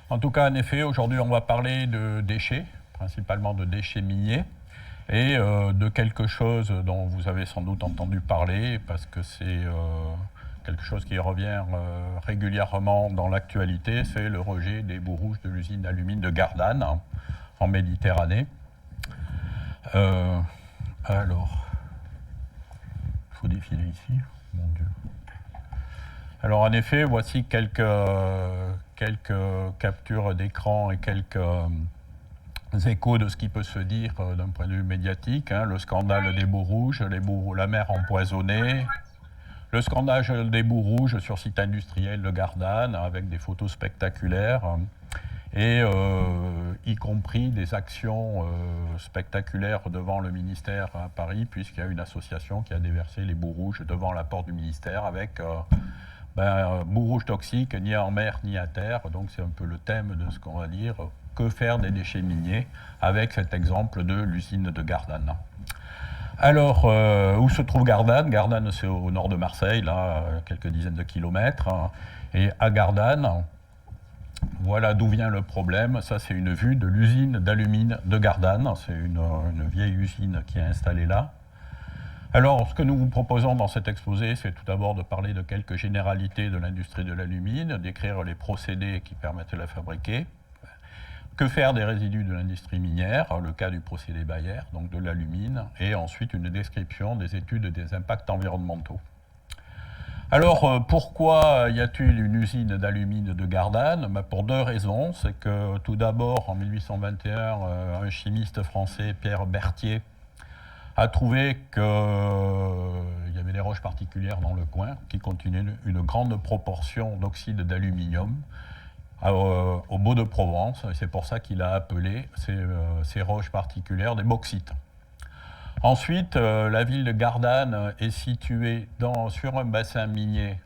En tout cas, en effet, aujourd'hui, on va parler de déchets, principalement de déchets miniers, et de quelque chose dont vous avez sans doute entendu parler, parce que c'est quelque chose qui revient régulièrement dans l'actualité, c'est le rejet des boues rouges de l'usine d'alumine de Gardanne, en Méditerranée. Alors, il faut défiler ici, mon Dieu. Alors en effet, voici quelques captures d'écran et quelques échos de ce qui peut se dire d'un point de vue médiatique. Le scandale des boues rouges, la mer empoisonnée, le scandale des boues rouges sur site industriel de Gardanne avec des photos spectaculaires et y compris des actions spectaculaires devant le ministère à Paris, puisqu'il y a une association qui a déversé les boues rouges devant la porte du ministère avec boues rouges toxiques ni en mer ni à terre. Donc c'est un peu le thème de ce qu'on va dire. Que faire des déchets miniers avec cet exemple de l'usine de Gardanne. Alors, où se trouve Gardanne? Gardanne, c'est au nord de Marseille, là, quelques dizaines de kilomètres. Et à Gardanne, voilà d'où vient le problème. Ça, c'est une vue de l'usine d'alumine de Gardanne. C'est une vieille usine qui est installée là. Alors, ce que nous vous proposons dans cet exposé, c'est tout d'abord de parler de quelques généralités de l'industrie de l'alumine, décrire les procédés qui permettent de la fabriquer. Que faire des résidus de l'industrie minière, le cas du procédé Bayer, donc de l'alumine, et ensuite une description des études des impacts environnementaux. Alors, pourquoi y a-t-il une usine d'alumine de Gardanne? Pour deux raisons. C'est que tout d'abord, en 1821, un chimiste français, Pierre Berthier, a trouvé qu'il y avait des roches particulières dans le coin qui contenaient une grande proportion d'oxyde d'aluminium, au Beau-de-Provence, et c'est pour ça qu'il a appelé ces roches particulières des bauxites. Ensuite, la ville de Gardanne est située sur un bassin minier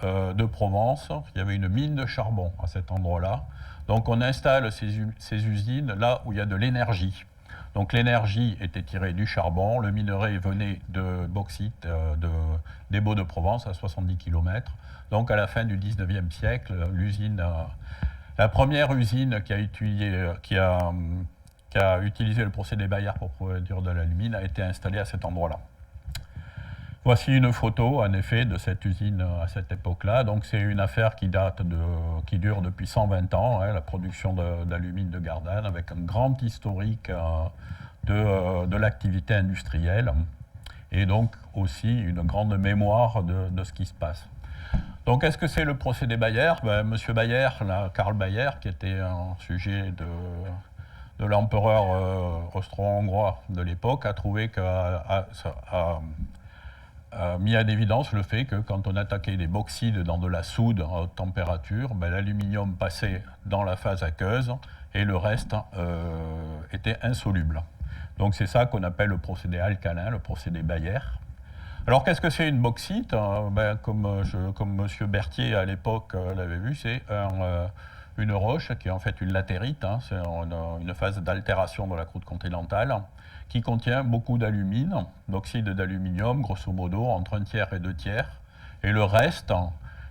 de Provence. Il y avait une mine de charbon à cet endroit-là. Donc on installe ces usines là où il y a de l'énergie. Donc l'énergie était tirée du charbon, le minerai venait de bauxite des Baux-de-Provence à 70 km. Donc à la fin du 19e siècle, la première usine qui a utilisé le procédé Bayer pour produire de l'alumine a été installée à cet endroit-là. Voici une photo, en effet, de cette usine à cette époque-là. Donc c'est une affaire qui dure depuis 120 ans, la production d'alumine de Gardanne, avec un grand historique de l'activité industrielle, et donc aussi une grande mémoire de ce qui se passe. Donc, qu'est-ce que c'est le procédé Bayer? Monsieur Bayer, Karl Bayer, qui était un sujet de l'empereur austro-hongrois de l'époque, a mis en évidence le fait que quand on attaquait des bauxites dans de la soude à haute température, l'aluminium passait dans la phase aqueuse et le reste était insoluble. Donc c'est ça qu'on appelle le procédé alcalin, le procédé Bayer. Alors qu'est-ce que c'est une bauxite? Comme M. Berthier à l'époque l'avait vu, c'est une roche qui est en fait une latérite, c'est une phase d'altération de la croûte continentale qui contient beaucoup d'alumine, d'oxyde d'aluminium, grosso modo entre 1/3 et 2/3, et le reste,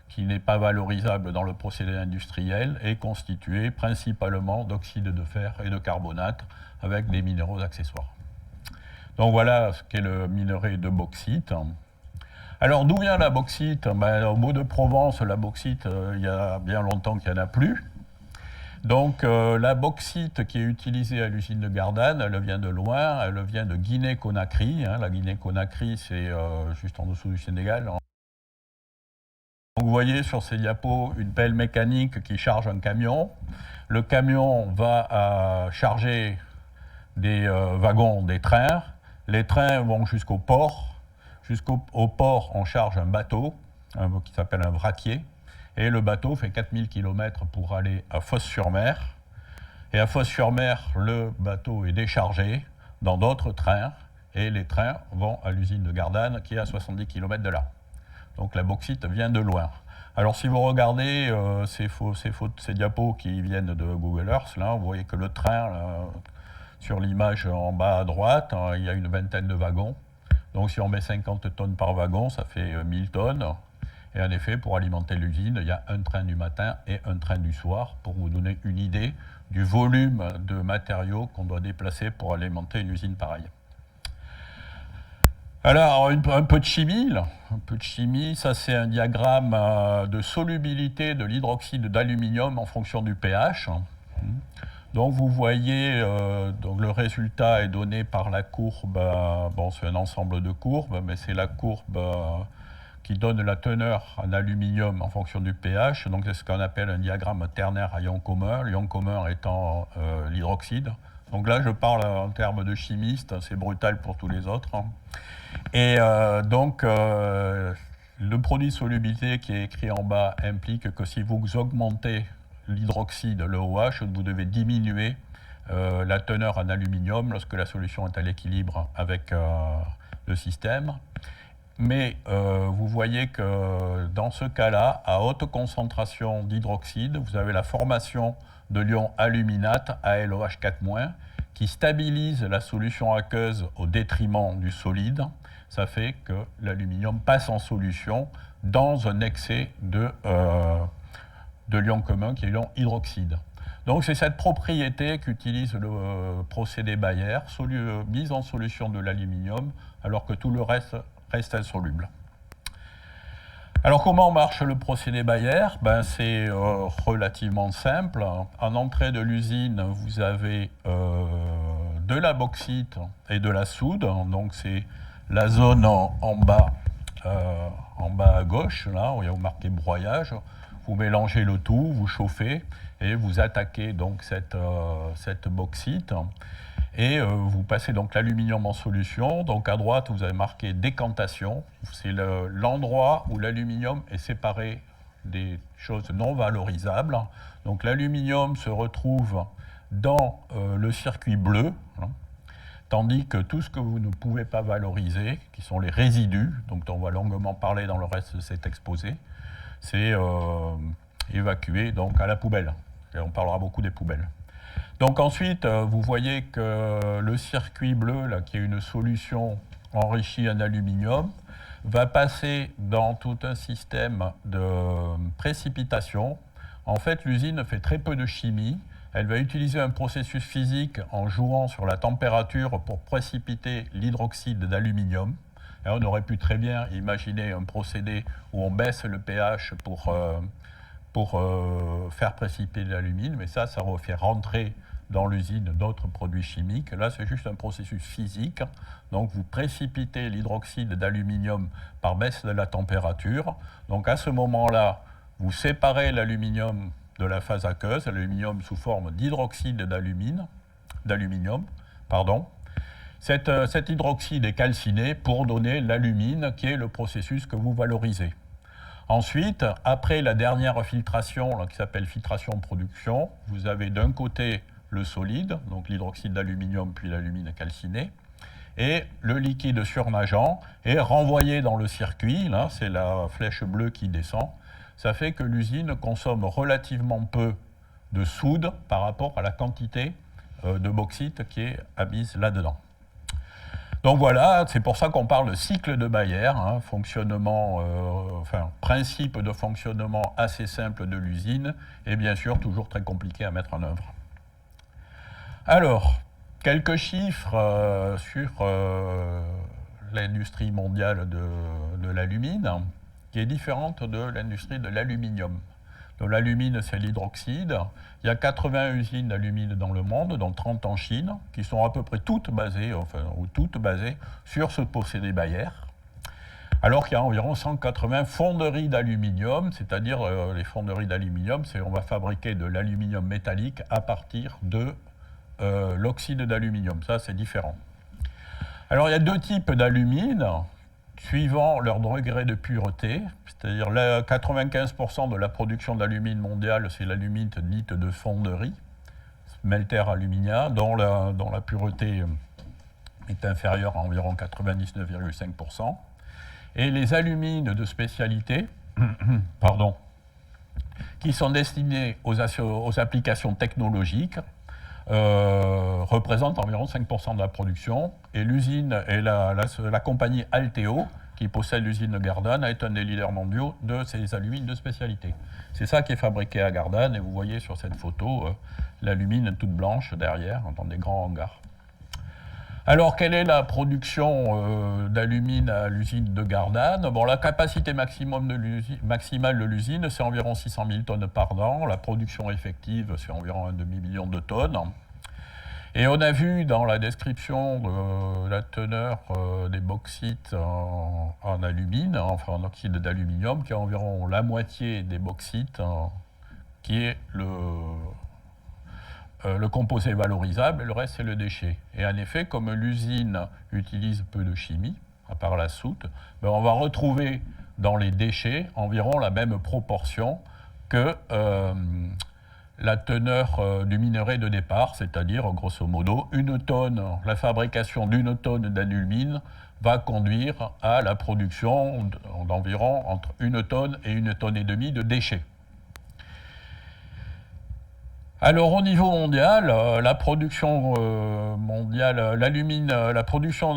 qui n'est pas valorisable dans le procédé industriel, est constitué principalement d'oxyde de fer et de carbonate avec des minéraux accessoires. Donc voilà ce qu'est le minerai de bauxite. Alors d'où vient la bauxite? Au Beau-de-Provence, la bauxite, il y a bien longtemps qu'il n'y en a plus. Donc la bauxite qui est utilisée à l'usine de Gardanne, elle vient de loin, elle vient de Guinée-Conakry. La Guinée-Conakry, c'est juste en dessous du Sénégal. Donc vous voyez sur ces diapos une pelle mécanique qui charge un camion. Le camion va charger des wagons des trains. Les trains vont jusqu'au port. Jusqu'au port, on charge un bateau qui s'appelle un vraquier. Et le bateau fait 4000 km pour aller à Fos-sur-Mer. Et à Fos-sur-Mer, le bateau est déchargé dans d'autres trains. Et les trains vont à l'usine de Gardanne qui est à 70 km de là. Donc la bauxite vient de loin. Alors si vous regardez ces diapos qui viennent de Google Earth, là, vous voyez que le train, là, sur l'image en bas à droite, il y a une vingtaine de wagons. Donc si on met 50 tonnes par wagon, ça fait 1000 tonnes. Et en effet, pour alimenter l'usine, il y a un train du matin et un train du soir, pour vous donner une idée du volume de matériaux qu'on doit déplacer pour alimenter une usine pareille. Alors, un peu de chimie, là. Un peu de chimie, ça c'est un diagramme de solubilité de l'hydroxyde d'aluminium en fonction du pH. Donc vous voyez, donc le résultat est donné par la courbe, bon c'est un ensemble de courbes, mais c'est la courbe qui donne la teneur en aluminium en fonction du pH. Donc c'est ce qu'on appelle un diagramme ternaire à ion commun, l'ion commun étant l'hydroxyde. Donc là je parle en termes de chimiste, c'est brutal pour tous les autres. Et donc le produit de solubilité qui est écrit en bas implique que si vous augmentez l'hydroxyde, le OH, vous devez diminuer la teneur en aluminium lorsque la solution est à l'équilibre avec le système. Mais vous voyez que dans ce cas-là, à haute concentration d'hydroxyde, vous avez la formation de l'ion aluminate, ALOH4-, qui stabilise la solution aqueuse au détriment du solide. Ça fait que l'aluminium passe en solution dans un excès de l'ion commun qui est l'ion hydroxyde. Donc c'est cette propriété qu'utilise le procédé Bayer, mise en solution de l'aluminium, alors que tout le reste insoluble. Alors comment marche le procédé Bayer? C'est relativement simple. En entrée de l'usine, vous avez de la bauxite et de la soude. Donc c'est la zone en bas à gauche, là où il y a marqué broyage. Vous mélangez le tout, vous chauffez et vous attaquez donc cette bauxite. Et vous passez donc l'aluminium en solution. Donc à droite, vous avez marqué décantation. C'est l'endroit où l'aluminium est séparé des choses non valorisables. Donc l'aluminium se retrouve dans le circuit bleu, tandis que tout ce que vous ne pouvez pas valoriser, qui sont les résidus, donc dont on va longuement parler dans le reste de cet exposé, c'est évacué donc à la poubelle. Et on parlera beaucoup des poubelles. Donc ensuite, vous voyez que le circuit bleu, là, qui est une solution enrichie en aluminium, va passer dans tout un système de précipitation. En fait, l'usine fait très peu de chimie. Elle va utiliser un processus physique en jouant sur la température pour précipiter l'hydroxyde d'aluminium. Et on aurait pu très bien imaginer un procédé où on baisse le pH pour faire précipiter l'alumine, mais ça va faire rentrer dans l'usine d'autres produits chimiques. Là, c'est juste un processus physique. Donc, vous précipitez l'hydroxyde d'aluminium par baisse de la température. Donc, à ce moment-là, vous séparez l'aluminium de la phase aqueuse, l'aluminium sous forme d'hydroxyde d'aluminium. Cet hydroxyde est calciné pour donner l'alumine, qui est le processus que vous valorisez. Ensuite, après la dernière filtration, là, qui s'appelle filtration-production, vous avez d'un côté le solide, donc l'hydroxyde d'aluminium puis l'alumine calcinée, et le liquide surnageant est renvoyé dans le circuit, là c'est la flèche bleue qui descend. Ça fait que l'usine consomme relativement peu de soude par rapport à la quantité de bauxite qui est admise là-dedans. Donc voilà, c'est pour ça qu'on parle de cycle de Bayer, fonctionnement, principe de fonctionnement assez simple de l'usine, et bien sûr toujours très compliqué à mettre en œuvre. Alors, quelques chiffres sur l'industrie mondiale de l'alumine, qui est différente de l'industrie de l'aluminium. Donc l'alumine, c'est l'hydroxyde. Il y a 80 usines d'alumine dans le monde, dont 30 en Chine, qui sont à peu près toutes basées sur ce procédé Bayer. Alors qu'il y a environ 180 fonderies d'aluminium, c'est-à-dire les fonderies d'aluminium, on va fabriquer de l'aluminium métallique à partir de l'oxyde d'aluminium. Ça, c'est différent. Alors, il y a deux types d'alumine, suivant leur degré de pureté, c'est-à-dire 95% de la production d'alumine mondiale, c'est l'alumine dite de fonderie, smelter alumina, dont la pureté est inférieure à environ 99,5%. Et les alumines de spécialité, qui sont destinées aux applications technologiques, représentent environ 5% de la production. Et l'usine et la compagnie Alteo, qui possède l'usine de Gardanne, est un des leaders mondiaux de ces alumines de spécialité. C'est ça qui est fabriqué à Gardanne, et vous voyez sur cette photo l'alumine toute blanche derrière, dans des grands hangars. Alors, quelle est la production d'alumine à l'usine de Gardanne? Bon, la capacité maximale de l'usine, c'est environ 600 000 tonnes par an. La production effective, c'est environ un demi-million de tonnes. Et on a vu dans la description de la teneur des bauxites en alumine, enfin en oxyde d'aluminium, qu'il y a environ la moitié des bauxites qui est le composé valorisable, et le reste c'est le déchet. Et en effet, comme l'usine utilise peu de chimie, à part la soute, ben on va retrouver dans les déchets environ la même proportion que la teneur du minerai de départ, c'est-à-dire, grosso modo, la fabrication d'une tonne d'alumine va conduire à la production d'environ entre 1 tonne et 1,5 tonnes de déchets. Alors au niveau mondial, la production mondiale, la production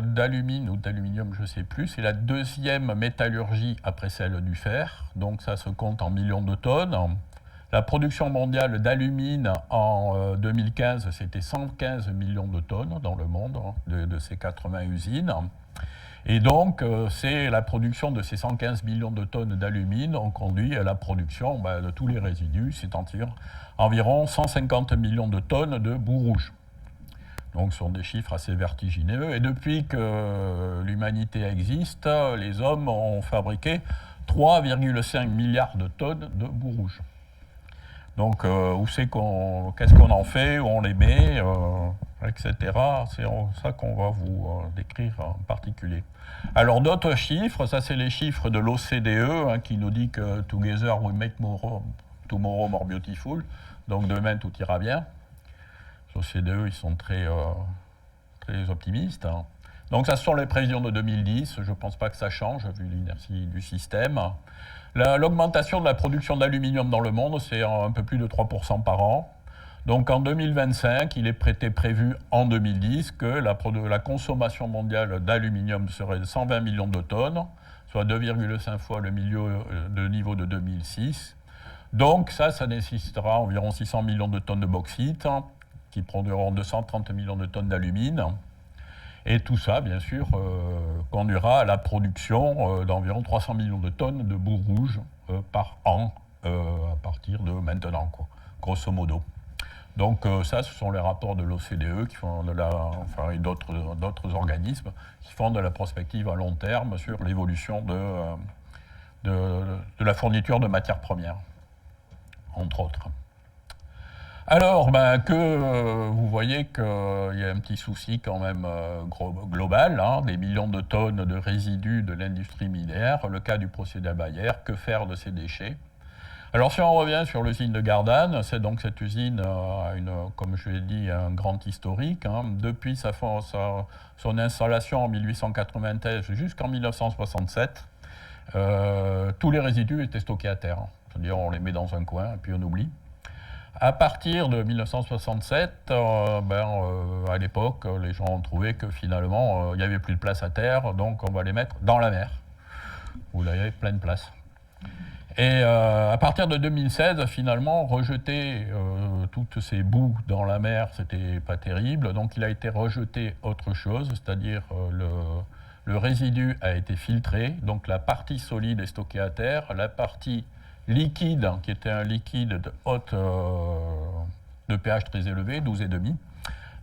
d'alumine ou d'aluminium, je ne sais plus, c'est la deuxième métallurgie après celle du fer, donc ça se compte en millions de tonnes. La production mondiale d'alumine en 2015, c'était 115 millions de tonnes dans le monde, de ces 80 usines. Et donc, c'est la production de ces 115 millions de tonnes d'alumine ont conduit à la production de tous les résidus, c'est-à-dire environ 150 millions de tonnes de boue rouge. Donc, ce sont des chiffres assez vertigineux. Et depuis que l'humanité existe, les hommes ont fabriqué 3,5 milliards de tonnes de boue rouge. Donc, qu'est-ce qu'on en fait, où on les met, etc. C'est ça qu'on va vous décrire en particulier. Alors, d'autres chiffres, ça c'est les chiffres de l'OCDE, qui nous dit que « Together we make tomorrow more beautiful », donc demain tout ira bien. L'OCDE, ils sont très optimistes. Donc, ça ce sont les prévisions de 2010, je ne pense pas que ça change, vu l'inertie du système. L'augmentation de la production d'aluminium dans le monde, c'est un peu plus de 3% par an. Donc en 2025, il est prévu en 2010 que la consommation mondiale d'aluminium serait de 120 millions de tonnes, soit 2,5 fois le niveau de 2006. Donc ça nécessitera environ 600 millions de tonnes de bauxite, qui produiront 230 millions de tonnes d'alumine. Et tout ça, bien sûr, conduira à la production d'environ 300 millions de tonnes de boue rouge par an à partir de maintenant, quoi, grosso modo. Donc ça, ce sont les rapports de l'OCDE et d'autres organismes qui font de la prospective à long terme sur l'évolution de la fourniture de matières premières, entre autres. Alors, vous voyez qu'il y a un petit souci quand même global, des millions de tonnes de résidus de l'industrie minière, le cas du procédé à Bayer, que faire de ces déchets? Alors, si on revient sur l'usine de Gardanne, c'est donc cette usine comme je l'ai dit, un grand historique. Depuis son installation en 1893 jusqu'en 1967, tous les résidus étaient stockés à terre. C'est-à-dire, on les met dans un coin et puis on oublie. À partir de 1967, à l'époque, les gens ont trouvé que finalement, il n'y avait plus de place à terre, donc on va les mettre dans la mer, où il y avait plein de place. Et à partir de 2016, finalement, rejeter toutes ces boues dans la mer, c'était pas terrible, donc il a été rejeté autre chose, c'est-à-dire le résidu a été filtré, donc la partie solide est stockée à terre, la partie liquide, qui était un liquide de pH très élevé, 12,5,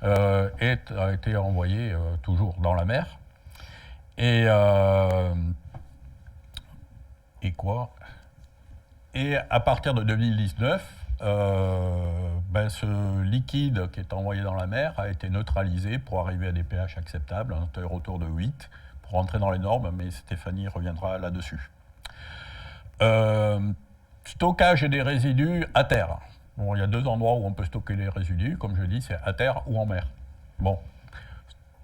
a été envoyé toujours dans la mer. Et à partir de 2019, ce liquide qui est envoyé dans la mer a été neutralisé pour arriver à des pH acceptables, autour de 8, pour rentrer dans les normes, mais Stéphanie reviendra là-dessus. Stockage des résidus à terre. Bon, il y a deux endroits où on peut stocker les résidus, comme je dis, c'est à terre ou en mer. Bon.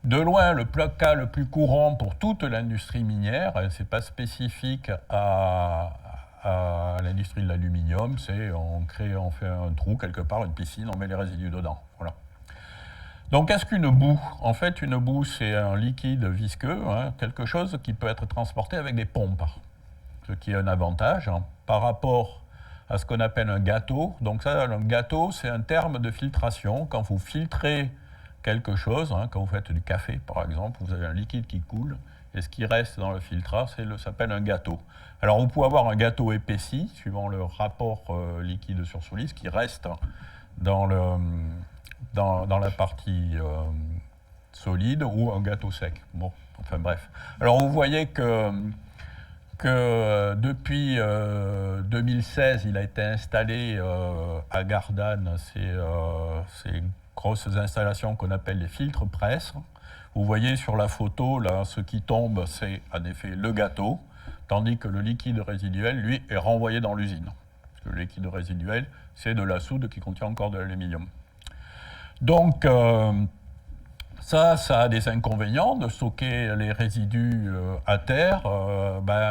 De loin, le cas le plus courant pour toute l'industrie minière, ce n'est pas spécifique à l'industrie de l'aluminium, c'est on fait un trou quelque part, une piscine, on met les résidus dedans. Voilà. Donc, qu'est-ce qu'une boue? En fait, une boue, c'est un liquide visqueux, hein, quelque chose qui peut être transporté avec des pompes, ce qui est un avantage hein, par rapport à ce qu'on appelle un gâteau. Donc ça, un gâteau, c'est un terme de filtration. Quand vous filtrez quelque chose, hein, quand vous faites du café, par exemple, vous avez un liquide qui coule, et ce qui reste dans le filtrat, ça s'appelle un gâteau. Alors, vous pouvez avoir un gâteau épaissi, suivant le rapport liquide sur solide, qui reste dans la partie solide, ou un gâteau sec. Bon, enfin bref. Alors, vous voyez que depuis 2016, il a été installé à Gardanne ces grosses installations qu'on appelle les filtres presse. Vous voyez sur la photo, là, ce qui tombe, c'est en effet le gâteau, tandis que le liquide résiduel, lui, est renvoyé dans l'usine. Parce que le liquide résiduel, c'est de la soude qui contient encore de l'aluminium. Donc, ça a des inconvénients de stocker les résidus à terre.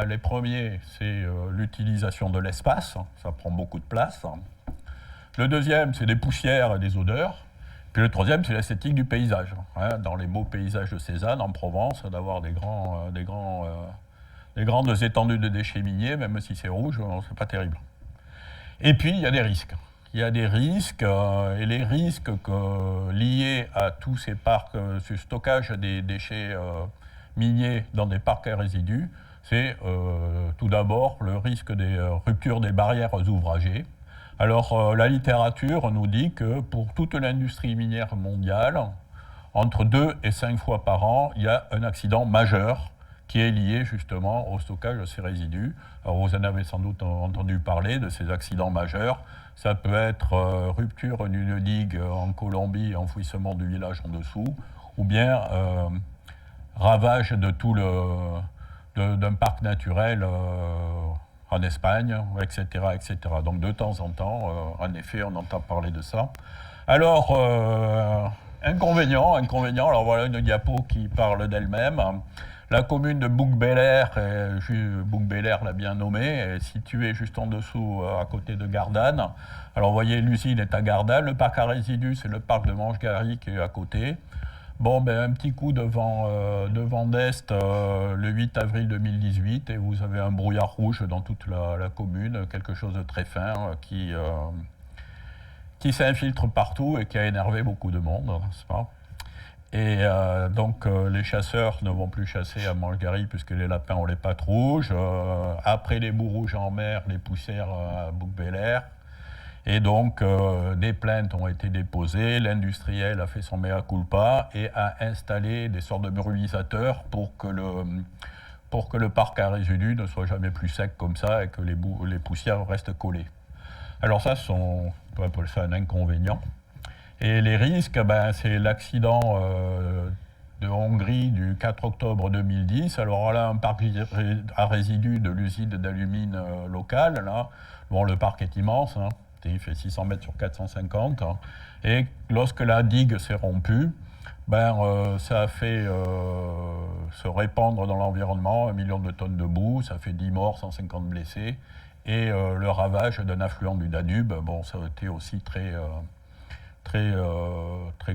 Les premiers, c'est l'utilisation de l'espace, ça prend beaucoup de place. Le deuxième, c'est des poussières et des odeurs. Puis le troisième, c'est l'esthétique du paysage. Hein. Dans les beaux paysages de Cézanne, en Provence, d'avoir des grandes étendues de déchets miniers, même si c'est rouge, c'est pas terrible. Et puis, il y a des risques. Il y a des risques, et les risques liés à tous ces parcs, ce stockage des déchets miniers dans des parcs à résidus, c'est tout d'abord le risque des ruptures des barrières ouvragées. Alors, la littérature nous dit que pour toute l'industrie minière mondiale, entre 2 et 5 fois par an, il y a un accident majeur qui est lié justement au stockage de ces résidus. Alors, vous en avez sans doute entendu parler de ces accidents majeurs. Ça peut être rupture d'une digue en Colombie, enfouissement du village en dessous, ou bien ravage de d'un parc naturel en Espagne, etc., etc. Donc de temps en temps, en effet, on entend parler de ça. Alors, inconvénient, alors voilà une diapo qui parle d'elle-même. La commune de Bouc-Bélair, Bouc-Bélair l'a bien nommée, est située juste en dessous, à côté de Gardanne. Alors vous voyez, l'usine est à Gardanne, le parc à résidus, c'est le parc de Manche-Gary qui est à côté. Bon, un petit coup de vent d'est le 8 avril 2018, et vous avez un brouillard rouge dans toute la commune, quelque chose de très fin qui s'infiltre partout et qui a énervé beaucoup de monde, n'est-ce pas ? Et donc les chasseurs ne vont plus chasser à Manche-Gary puisque les lapins ont les pattes rouges. Après les boues rouges en mer, les poussières à Bouc-Bélair. Et donc des plaintes ont été déposées. L'industriel a fait son mea culpa et a installé des sortes de brumisateurs pour que le parc à résidus ne soit jamais plus sec comme ça et que les poussières restent collées. Alors ça, on peut appeler ça un inconvénient. Et les risques, c'est l'accident de Hongrie du 4 octobre 2010. Alors là, un parc à résidus de l'usine d'alumine locale. Là. Bon, le parc est immense, hein. Il fait 600 mètres sur 450. Hein. Et lorsque la digue s'est rompue, ça a fait se répandre dans l'environnement 1 million de tonnes de boue, ça fait 10 morts, 150 blessés. Et le ravage d'un affluent du Danube, bon, ça a été aussi très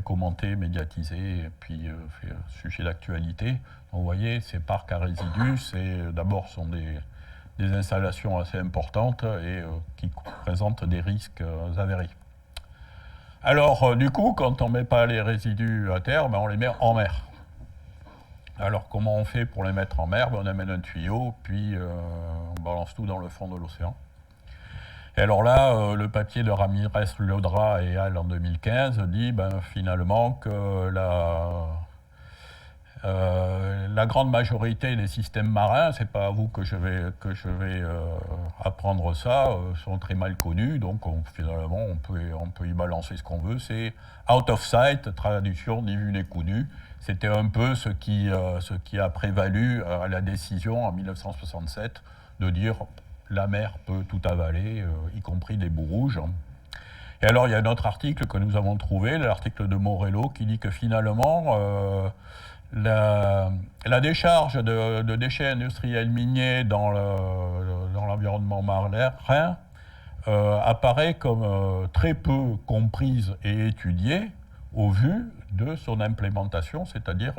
commenté, médiatisé, et puis fait sujet d'actualité. Donc, vous voyez, ces parcs à résidus, d'abord sont des installations assez importantes et qui présentent des risques avérés. Alors, du coup, quand on ne met pas les résidus à terre, on les met en mer. Alors, comment on fait pour les mettre en mer? On amène un tuyau, puis on balance tout dans le fond de l'océan. Et alors là, le papier de Ramirez, Lodra et Al en 2015 dit finalement que la grande majorité des systèmes marins, c'est pas à vous que je vais apprendre ça, sont très mal connus, donc finalement on peut y balancer ce qu'on veut. C'est out of sight, traduction ni vu ni connu. C'était un peu ce qui a prévalu à la décision en 1967 de dire la mer peut tout avaler, y compris des boues rouges. Et alors il y a un autre article que nous avons trouvé, l'article de Morello, qui dit que finalement la décharge de déchets industriels miniers dans l'environnement marin apparaît comme très peu comprise et étudiée au vu de son implémentation, c'est-à-dire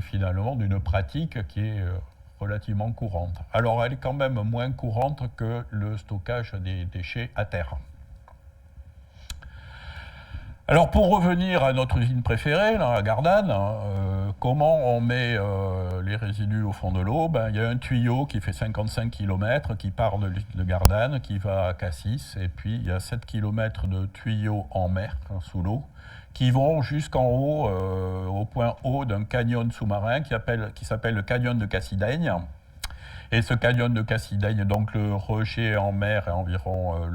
finalement d'une pratique qui est relativement courante. Alors elle est quand même moins courante que le stockage des déchets à terre. Alors pour revenir à notre usine préférée, la Gardanne, comment on met les résidus au fond de l'eau? Il y a un tuyau qui fait 55 km qui part de Gardanne, qui va à Cassis, et puis il y a 7 km de tuyaux en mer, sous l'eau, qui vont jusqu'en haut, au point haut d'un canyon sous-marin qui s'appelle le canyon de Cassidaigne. Et ce canyon de Cassidaigne, donc le rejet en mer est environ,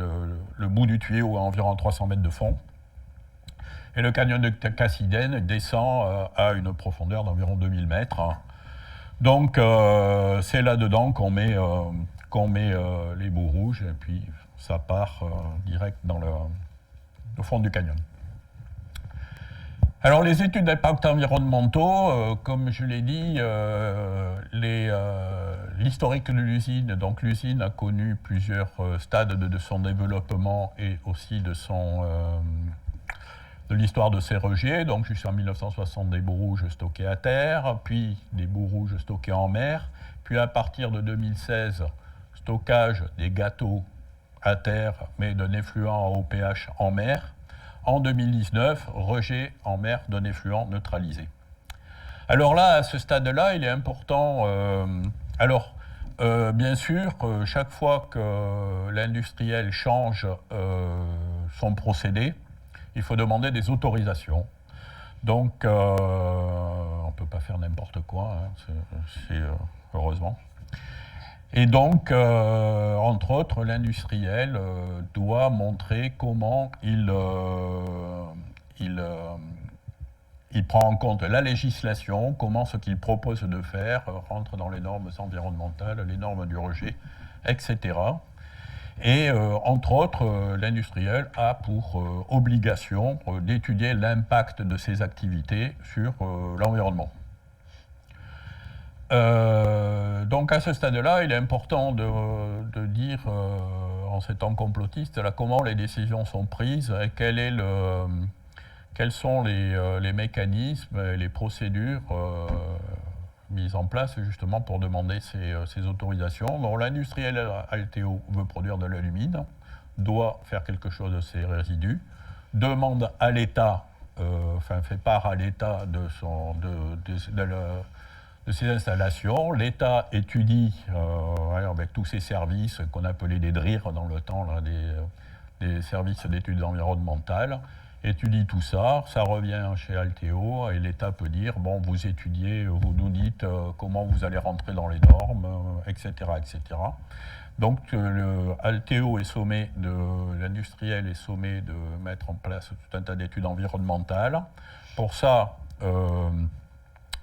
le bout du tuyau est environ 300 mètres de fond. Et le canyon de Cassidaigne descend à une profondeur d'environ 2000 mètres. Donc c'est là-dedans qu'on met les boues rouges, et puis ça part direct dans le fond du canyon. Alors les études d'impact environnementaux, comme je l'ai dit, l'historique de l'usine, donc l'usine a connu plusieurs stades de son développement et aussi de l'histoire de ces rejets, donc jusqu'en 1960 des boues rouges stockées à terre, puis des boues rouges stockées en mer, puis à partir de 2016, stockage des gâteaux à terre, mais d'un effluent à haut pH en mer. En 2019, rejet en mer d'un effluent neutralisé. Alors là, à ce stade-là, il est important... bien sûr, chaque fois que l'industriel change son procédé, il faut demander des autorisations. Donc, on ne peut pas faire n'importe quoi, hein, heureusement. Et donc, entre autres, l'industriel doit montrer comment il prend en compte la législation, comment ce qu'il propose de faire rentre dans les normes environnementales, les normes du rejet, etc. Et entre autres, l'industriel a pour obligation d'étudier l'impact de ses activités sur l'environnement. Donc à ce stade-là, il est important de dire, en ces temps complotistes, là, comment les décisions sont prises et quels sont les mécanismes et les procédures mises en place justement pour demander ces autorisations. Donc l'industriel Alteo veut produire de l'alumine, doit faire quelque chose de ses résidus, demande à l'État, fait part à l'État de ces installations. L'État étudie avec tous ces services qu'on appelait des DRIR dans le temps, là, des services d'études environnementales, étudie tout ça, ça revient chez Alteo et l'État peut dire, bon, vous étudiez, vous nous dites comment vous allez rentrer dans les normes, etc., etc. Donc Alteo est sommé l'industriel est sommé de mettre en place tout un tas d'études environnementales. Pour ça,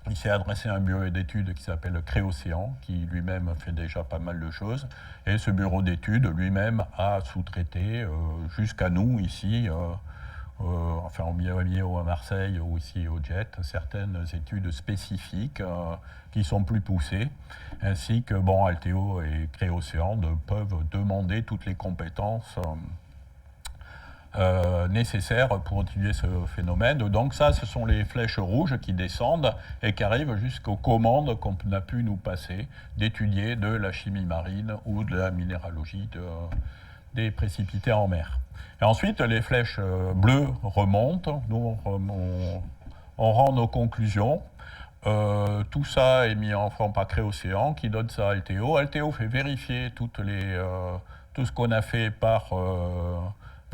il s'est adressé à un bureau d'études qui s'appelle Créocéan, qui lui-même fait déjà pas mal de choses. Et ce bureau d'études lui-même a sous-traité jusqu'à nous ici, au Millau à Marseille ou ici au JET, certaines études spécifiques qui sont plus poussées, ainsi que Alteo et Créocéan peuvent demander toutes les compétences nécessaires pour étudier ce phénomène. Donc ça, ce sont les flèches rouges qui descendent et qui arrivent jusqu'aux commandes qu'on a pu nous passer d'étudier de la chimie marine ou de la minéralogie des précipités en mer. Et ensuite, les flèches bleues remontent, nous on rend nos conclusions. Tout ça est mis en forme par Créocéan qui donne ça à Alteo. Alteo fait vérifier tout ce qu'on a fait par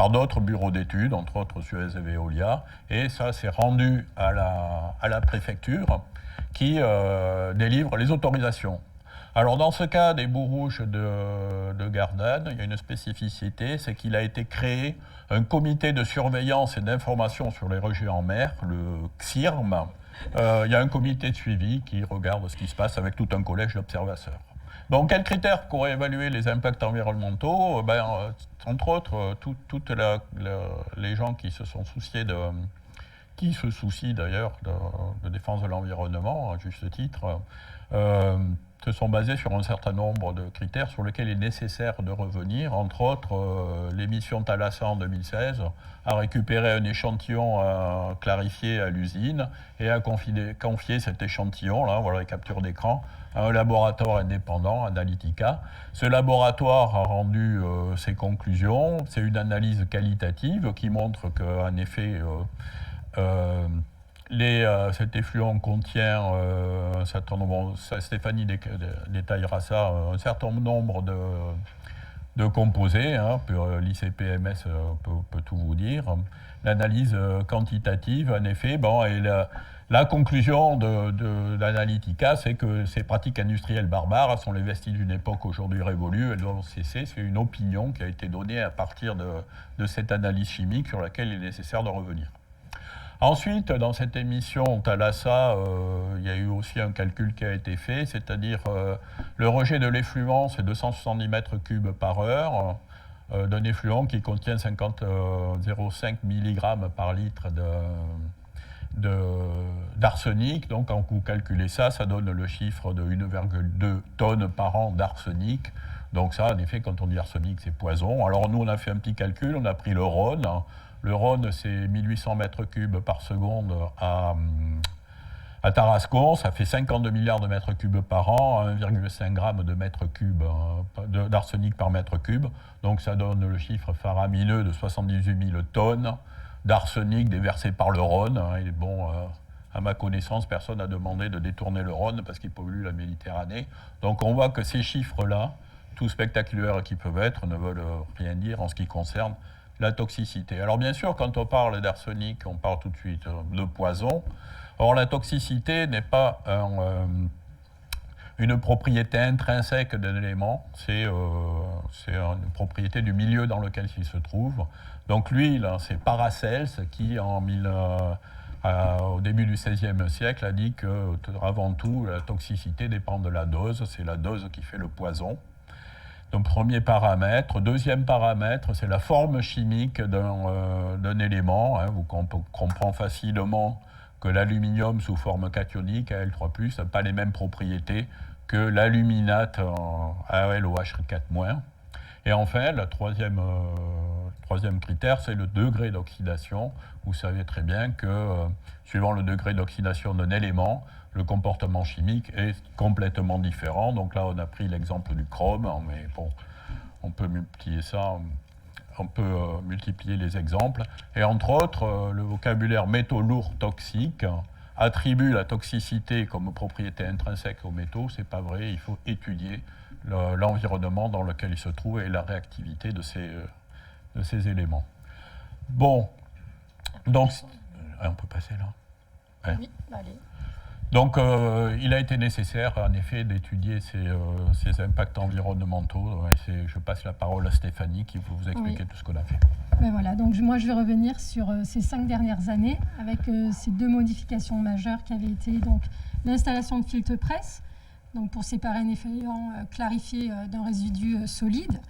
d'autres bureaux d'études, entre autres Suez et Veolia, et ça c'est rendu à la préfecture qui délivre les autorisations. Alors dans ce cas des boues rouges de Gardanne, il y a une spécificité, c'est qu'il a été créé un comité de surveillance et d'information sur les rejets en mer, le CIRM. Il y a un comité de suivi qui regarde ce qui se passe avec tout un collège d'observateurs. Donc quels critères pour évaluer les impacts environnementaux? Entre autres, toutes les gens qui se sont souciés qui se soucient d'ailleurs de défense de l'environnement, à juste titre, se sont basés sur un certain nombre de critères sur lesquels il est nécessaire de revenir. Entre autres, l'émission Thalassa en 2016 a récupéré un échantillon clarifié à l'usine et a confié cet échantillon, là, voilà les captures d'écran, à un laboratoire indépendant, Analytica. Ce laboratoire a rendu ses conclusions. C'est une analyse qualitative qui montre qu'en effet, cet effluent contient un certain nombre, Stéphanie détaillera ça, un certain nombre de composés, hein, l'ICP-MS peut tout vous dire. L'analyse quantitative, en effet, bon, et la conclusion de l'Analytica, c'est que ces pratiques industrielles barbares sont les vestiges d'une époque aujourd'hui révolue, elles doivent cesser. C'est une opinion qui a été donnée à partir de cette analyse chimique sur laquelle il est nécessaire de revenir. Ensuite, dans cette émission Thalassa, il y a eu aussi un calcul qui a été fait, c'est-à-dire le rejet de l'effluent, c'est 270 mètres cubes par heure, d'un effluent qui contient 50,05 mg par litre d'arsenic. Donc, quand vous calculez ça, ça donne le chiffre de 1,2 tonnes par an d'arsenic. Donc ça, en effet, quand on dit arsenic, c'est poison. Alors nous, on a fait un petit calcul, on a pris le Rhône. Le Rhône, c'est 1800 mètres cubes par seconde à Tarascon. Ça fait 52 milliards de mètres cubes par an, 1,5 g de mètre cube d'arsenic par mètre cube. Donc ça donne le chiffre faramineux de 78 000 tonnes d'arsenic déversé par le Rhône. Et bon, à ma connaissance, personne n'a demandé de détourner le Rhône parce qu'il pollue la Méditerranée. Donc on voit que ces chiffres-là, tout spectaculaires qu'ils peuvent être, ne veulent rien dire en ce qui concerne la toxicité. Alors bien sûr, quand on parle d'arsenic, on parle tout de suite de poison. Or, la toxicité n'est pas une propriété intrinsèque d'un élément, c'est une propriété du milieu dans lequel il se trouve. Donc l'huile, c'est Paracels qui, au début du XVIe siècle, a dit que, avant tout, la toxicité dépend de la dose, c'est la dose qui fait le poison. Donc, premier paramètre. Deuxième paramètre, c'est la forme chimique d'un élément. Hein. Vous comprenez facilement que l'aluminium sous forme cationique, Al3+, n'a pas les mêmes propriétés que l'aluminate AlOH4-. Et enfin, le troisième critère, c'est le degré d'oxydation. Vous savez très bien que, suivant le degré d'oxydation d'un élément, le comportement chimique est complètement différent. Donc là, on a pris l'exemple du chrome, mais bon, on peut multiplier ça, on peut multiplier les exemples. Et entre autres, le vocabulaire métaux lourds toxiques attribue la toxicité comme propriété intrinsèque aux métaux. C'est pas vrai, il faut étudier l'environnement dans lequel ils se trouvent et la réactivité de ces éléments. Bon, donc, on peut passer là. Ouais. Oui, allez. Donc, il a été nécessaire, en effet, d'étudier ces impacts environnementaux. Je passe la parole à Stéphanie qui va vous expliquer tout ce qu'on a fait. Ben voilà, donc moi je vais revenir sur ces 5 dernières années avec ces 2 modifications majeures qui avaient été donc l'installation de filtres presse, donc pour séparer un effluent clarifié d'un résidu solide,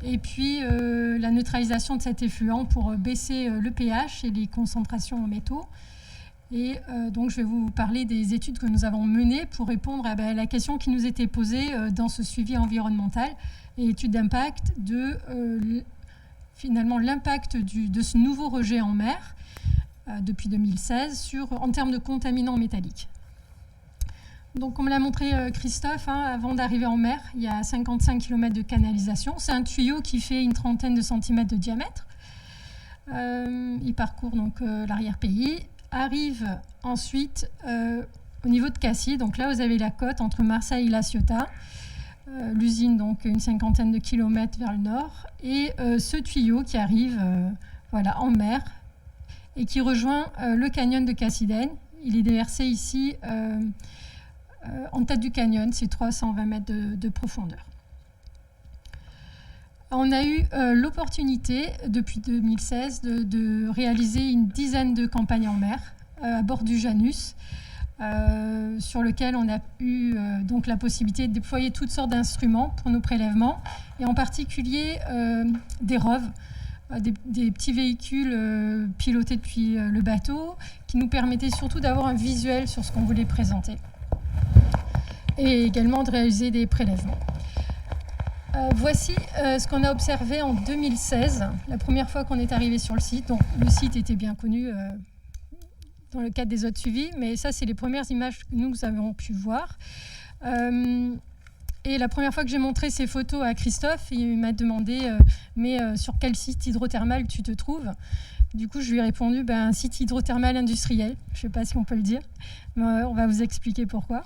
et puis la neutralisation de cet effluent pour baisser le pH et les concentrations en métaux. Et donc, je vais vous parler des études que nous avons menées pour répondre à la question qui nous était posée dans ce suivi environnemental et études d'impact de finalement l'impact de ce nouveau rejet en mer depuis 2016 en termes de contaminants métalliques. Donc, comme l'a montré Christophe, avant d'arriver en mer, il y a 55 km de canalisation. C'est un tuyau qui fait une trentaine de centimètres de diamètre. Il parcourt donc l'arrière-pays. Arrive ensuite au niveau de Cassis. Donc là, vous avez la côte entre Marseille et La Ciotat. L'usine, donc une cinquantaine de kilomètres vers le nord. Et ce tuyau qui arrive en mer et qui rejoint le canyon de Cassidène. Il est déversé ici en tête du canyon, c'est 320 mètres de profondeur. On a eu l'opportunité, depuis 2016, de réaliser une dizaine de campagnes en mer à bord du Janus, sur lequel on a eu donc la possibilité de déployer toutes sortes d'instruments pour nos prélèvements, et en particulier des ROV, des petits véhicules pilotés depuis le bateau, qui nous permettaient surtout d'avoir un visuel sur ce qu'on voulait présenter. et également de réaliser des prélèvements. Voici ce qu'on a observé en 2016, la première fois qu'on est arrivé sur le site. Donc, le site était bien connu dans le cadre des autres suivis, mais ça, c'est les premières images que nous avons pu voir. Et la première fois que j'ai montré ces photos à Christophe, il m'a demandé mais sur quel site hydrothermal tu te trouves? Du coup, je lui ai répondu un site hydrothermal industriel. Je ne sais pas si on peut le dire, mais on va vous expliquer pourquoi.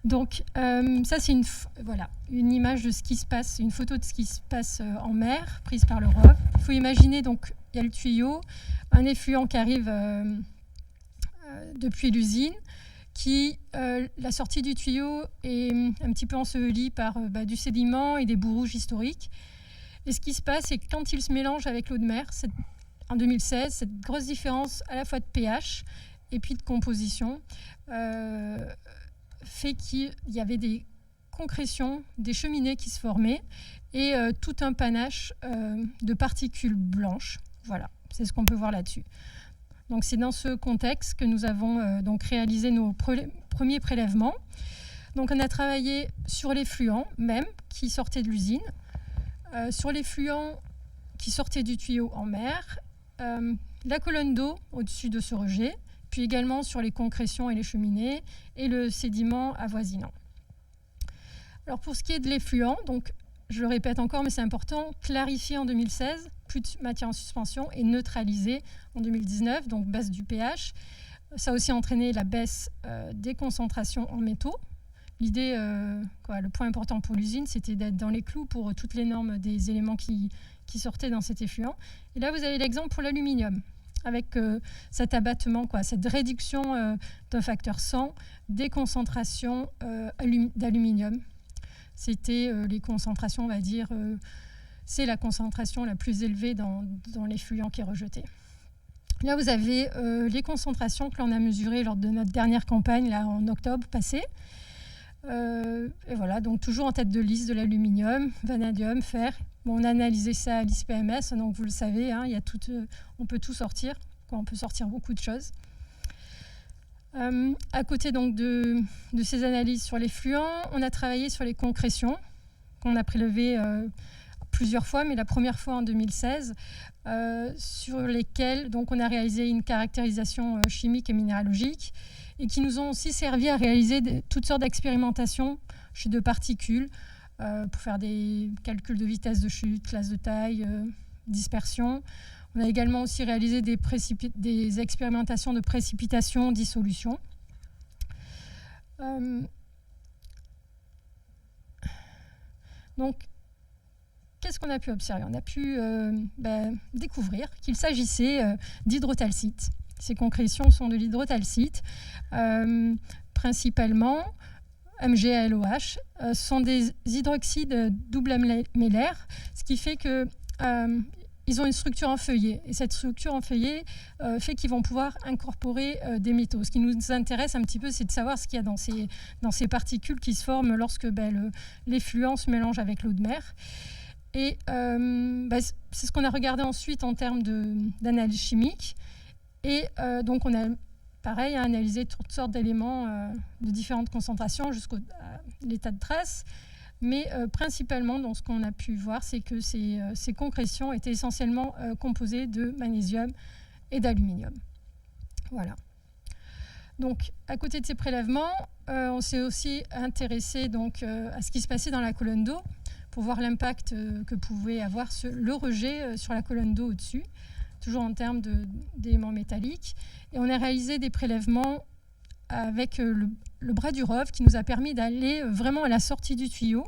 Donc, ça, c'est une image de ce qui se passe, une photo de ce qui se passe en mer, prise par le ROV. Il faut imaginer, donc, il y a le tuyau, un effluent qui arrive depuis l'usine, la sortie du tuyau est un petit peu ensevelie par du sédiment et des boues rouges historiques. Et ce qui se passe, c'est que quand il se mélange avec l'eau de mer, en 2016, cette grosse différence à la fois de pH et puis de composition fait qu'il y avait des concrétions, des cheminées qui se formaient et tout un panache de particules blanches. Voilà, c'est ce qu'on peut voir là-dessus. Donc c'est dans ce contexte que nous avons donc réalisé nos premiers prélèvements. Donc on a travaillé sur les fluents même qui sortaient de l'usine, sur les fluents qui sortaient du tuyau en mer, la colonne d'eau au-dessus de ce rejet, puis également sur les concrétions et les cheminées et le sédiment avoisinant. Alors pour ce qui est de l'effluent, donc je le répète encore, mais c'est important, clarifié en 2016, plus de matière en suspension et neutralisé en 2019, donc baisse du pH. Ça a aussi entraîné la baisse des concentrations en métaux. L'idée, le point important pour l'usine, c'était d'être dans les clous pour toutes les normes des éléments qui sortaient dans cet effluent. Et là, vous avez l'exemple pour l'aluminium, avec cet abattement, cette réduction d'un facteur 100 des concentrations d'aluminium. C'était les concentrations, on va dire, c'est la concentration la plus élevée dans l'effluent qui est rejeté. Là, vous avez les concentrations que l'on a mesurées lors de notre dernière campagne, là, en octobre passé. Et voilà, donc toujours en tête de liste de l'aluminium, vanadium, fer. Bon, on a analysé ça à l'ISPMS, donc vous le savez, hein, on peut tout sortir, on peut sortir beaucoup de choses. À côté donc de ces analyses sur les fluents, on a travaillé sur les concrétions qu'on a prélevées plusieurs fois, mais la première fois en 2016, sur lesquelles donc, on a réalisé une caractérisation chimique et minéralogique et qui nous ont aussi servi à réaliser toutes sortes d'expérimentations de particules pour faire des calculs de vitesse de chute, classe de taille, dispersion. On a également aussi réalisé des expérimentations de précipitation, dissolution. Donc, qu'est-ce qu'on a pu observer? On a pu découvrir qu'il s'agissait d'hydrotalcite. Ces concrétions sont de l'hydrotalcite, principalement MgALOH, sont des hydroxydes double amélaires, ce qui fait que ils ont une structure en feuillet. Et cette structure en feuillet fait qu'ils vont pouvoir incorporer des métaux. Ce qui nous intéresse un petit peu, c'est de savoir ce qu'il y a dans ces particules qui se forment lorsque l'effluent se mélange avec l'eau de mer. Et c'est ce qu'on a regardé ensuite en termes d'analyse chimique. Et donc on a, pareil, analysé toutes sortes d'éléments de différentes concentrations jusqu'à l'état de trace. Mais principalement, dans ce qu'on a pu voir, c'est que ces concrétions étaient essentiellement composées de magnésium et d'aluminium. Voilà. Donc, à côté de ces prélèvements, on s'est aussi intéressé donc, à ce qui se passait dans la colonne d'eau pour voir l'impact que pouvait avoir le rejet sur la colonne d'eau au-dessus, toujours en termes d'éléments métalliques. Et on a réalisé des prélèvements avec le bras du ROV qui nous a permis d'aller vraiment à la sortie du tuyau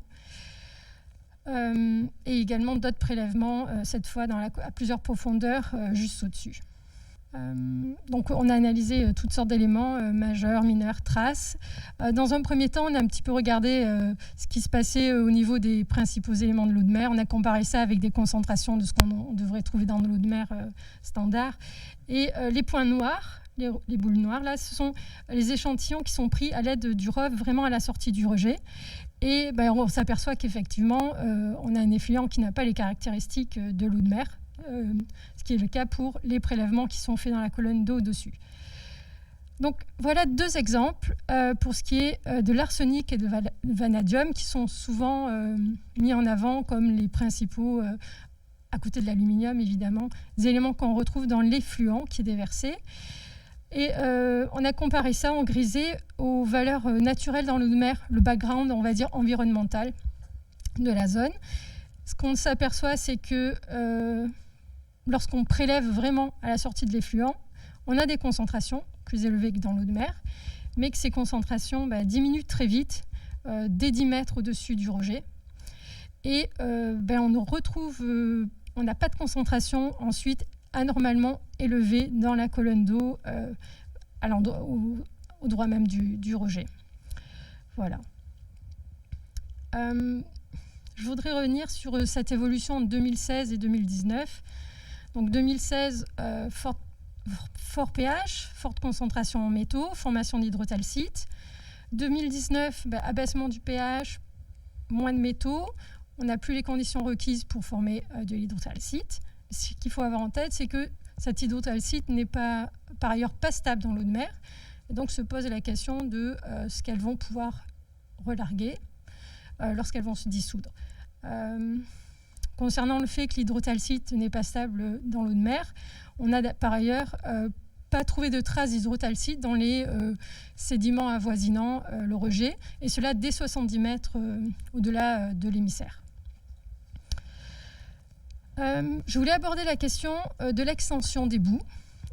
et également d'autres prélèvements, cette fois à plusieurs profondeurs, juste au-dessus. Donc on a analysé toutes sortes d'éléments, majeurs, mineurs, traces. Dans un premier temps, on a un petit peu regardé ce qui se passait au niveau des principaux éléments de l'eau de mer. On a comparé ça avec des concentrations de ce qu'on devrait trouver dans l'eau de mer standard. Et les points noirs, les boules noires, là, ce sont les échantillons qui sont pris à l'aide du ROV vraiment à la sortie du rejet. Et on s'aperçoit qu'effectivement, on a un effluent qui n'a pas les caractéristiques de l'eau de mer, ce qui est le cas pour les prélèvements qui sont faits dans la colonne d'eau au-dessus. Donc voilà 2 exemples pour ce qui est de l'arsenic et de vanadium qui sont souvent mis en avant comme les principaux, à côté de l'aluminium évidemment, des éléments qu'on retrouve dans l'effluent qui est déversé. Et on a comparé ça en grisé aux valeurs naturelles dans l'eau de mer, le background, on va dire, environnemental de la zone. Ce qu'on s'aperçoit, c'est que lorsqu'on prélève vraiment à la sortie de l'effluent, on a des concentrations plus élevées que dans l'eau de mer, mais que ces concentrations diminuent très vite, dès 10 mètres au-dessus du rejet. Et on retrouve, on n'a pas de concentration ensuite anormalement élevée dans la colonne d'eau au droit même du rejet. Voilà. Je voudrais revenir sur cette évolution en 2016 et 2019. Donc 2016, fort pH, forte concentration en métaux, formation d'hydrothalcite. 2019, abaissement du pH, moins de métaux. On n'a plus les conditions requises pour former de l'hydrothalcite. Ce qu'il faut avoir en tête, c'est que cette hydrothalcite n'est pas, par ailleurs pas stable dans l'eau de mer. Et donc se pose la question de ce qu'elles vont pouvoir relarguer lorsqu'elles vont se dissoudre. Concernant le fait que l'hydrothalcite n'est pas stable dans l'eau de mer, on n'a par ailleurs pas trouvé de traces d'hydrothalcite dans les sédiments avoisinant le rejet, et cela dès 70 mètres au-delà de l'émissaire. Je voulais aborder la question de l'extension des boues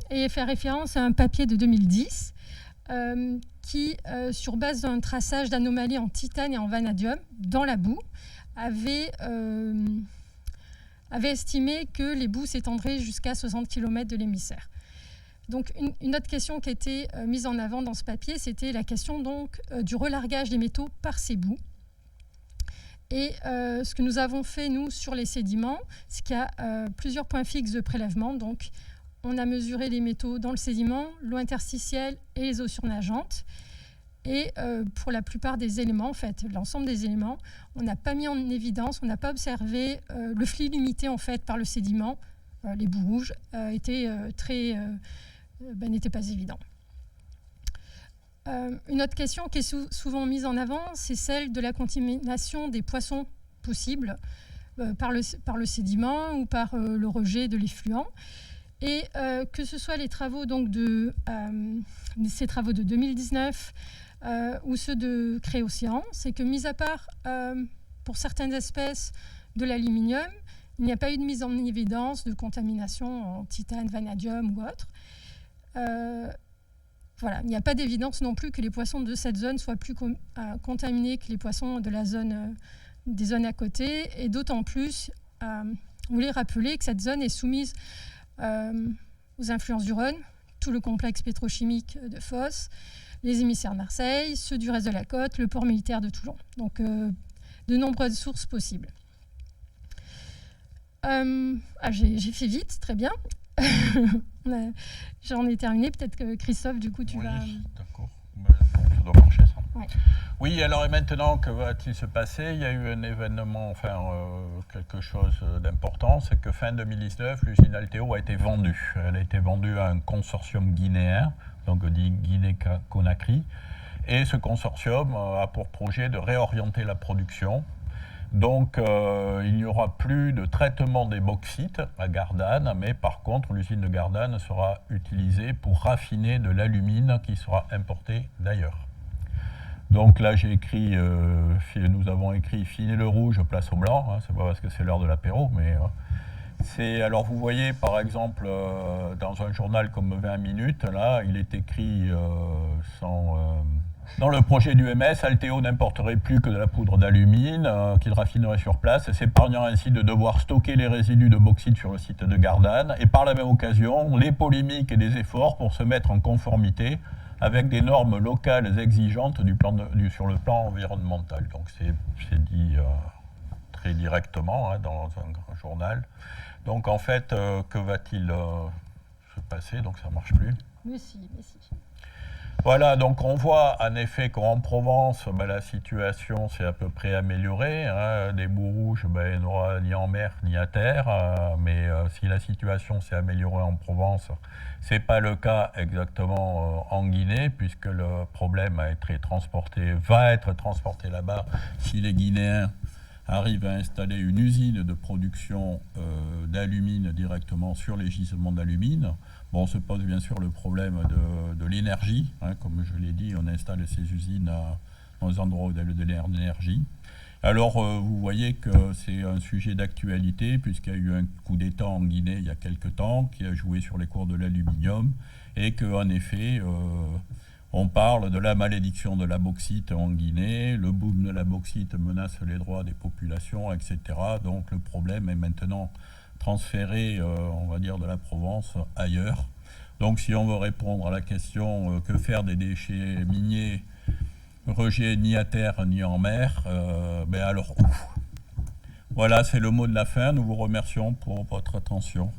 et faire référence à un papier de 2010 qui, sur base d'un traçage d'anomalies en titane et en vanadium dans la boue, avait estimé que les boues s'étendraient jusqu'à 60 km de l'émissaire. Donc une autre question qui a été mise en avant dans ce papier, c'était la question donc, du relargage des métaux par ces boues. Et ce que nous avons fait, nous, sur les sédiments, c'est qu'il y a plusieurs points fixes de prélèvement. Donc, on a mesuré les métaux dans le sédiment, l'eau interstitielle et les eaux surnageantes. Et pour la plupart des éléments, en fait, l'ensemble des éléments, on n'a pas mis en évidence, on n'a pas observé le flux limité en fait, par le sédiment. Les boues rouges n'étaient pas évidents. Une autre question qui est souvent mise en avant, c'est celle de la contamination des poissons possibles par le sédiment ou par le rejet de l'effluent. Et que ce soit les travaux donc, ces travaux de 2019 ou ceux de Créocéan, c'est que, mis à part pour certaines espèces de l'aluminium, il n'y a pas eu de mise en évidence de contamination en titane, vanadium ou autre. Voilà, il n'y a pas d'évidence non plus que les poissons de cette zone soient plus contaminés que les poissons de la zone, des zones à côté. Et d'autant plus, vous voulez rappeler que cette zone est soumise aux influences du Rhône, tout le complexe pétrochimique de Fos, les émissaires de Marseille, ceux du reste de la côte, le port militaire de Toulon. Donc, de nombreuses sources possibles. J'ai fait vite, très bien. J'en ai terminé. Peut-être que Christophe, du coup, tu vas... D'accord. Ça doit marcher, ça. Ouais. Oui, alors et maintenant, que va-t-il se passer? Il y a eu un événement, quelque chose d'important, c'est que fin 2019, l'usine Alteo a été vendue. Elle a été vendue à un consortium guinéen, donc Guinée-Conakry. Et ce consortium a pour projet de réorienter la production. Donc, il n'y aura plus de traitement des bauxites à Gardanne, mais par contre, l'usine de Gardanne sera utilisée pour raffiner de l'alumine qui sera importée d'ailleurs. Donc là, j'ai écrit, nous avons écrit « Finer le rouge, place au blanc hein, », c'est pas parce que c'est l'heure de l'apéro, mais c'est... Alors, vous voyez, par exemple, dans un journal comme 20 minutes, là, il est écrit dans le projet du MS, Alteo n'importerait plus que de la poudre d'alumine qu'il raffinerait sur place, s'épargnant ainsi de devoir stocker les résidus de bauxite sur le site de Gardanne, et par la même occasion, les polémiques et des efforts pour se mettre en conformité avec des normes locales exigeantes sur le plan environnemental. Donc c'est dit très directement hein, dans un grand journal. Donc en fait, que va-t-il se passer? Donc ça ne marche plus. Mais si. Voilà, donc on voit en effet qu'en Provence, ben, la situation s'est à peu près améliorée, hein. Des boues rouges, ben, il n'y en aura ni en mer ni à terre, mais si la situation s'est améliorée en Provence, ce n'est pas le cas exactement en Guinée, puisque le problème va être transporté là-bas si les Guinéens arrivent à installer une usine de production d'alumine directement sur les gisements d'alumine. Bon, on se pose bien sûr le problème de l'énergie. Hein, comme je l'ai dit, on installe ces usines dans des endroits où il y a de l'énergie. Alors, vous voyez que c'est un sujet d'actualité, puisqu'il y a eu un coup d'État en Guinée il y a quelque temps, qui a joué sur les cours de l'aluminium, et qu'en effet, on parle de la malédiction de la bauxite en Guinée, le boom de la bauxite menace les droits des populations, etc. Donc le problème est maintenant transféré, on va dire, de la Provence ailleurs. Donc si on veut répondre à la question que faire des déchets miniers, rejets ni à terre ni en mer, ben alors où? Voilà, c'est le mot de la fin. Nous vous remercions pour votre attention.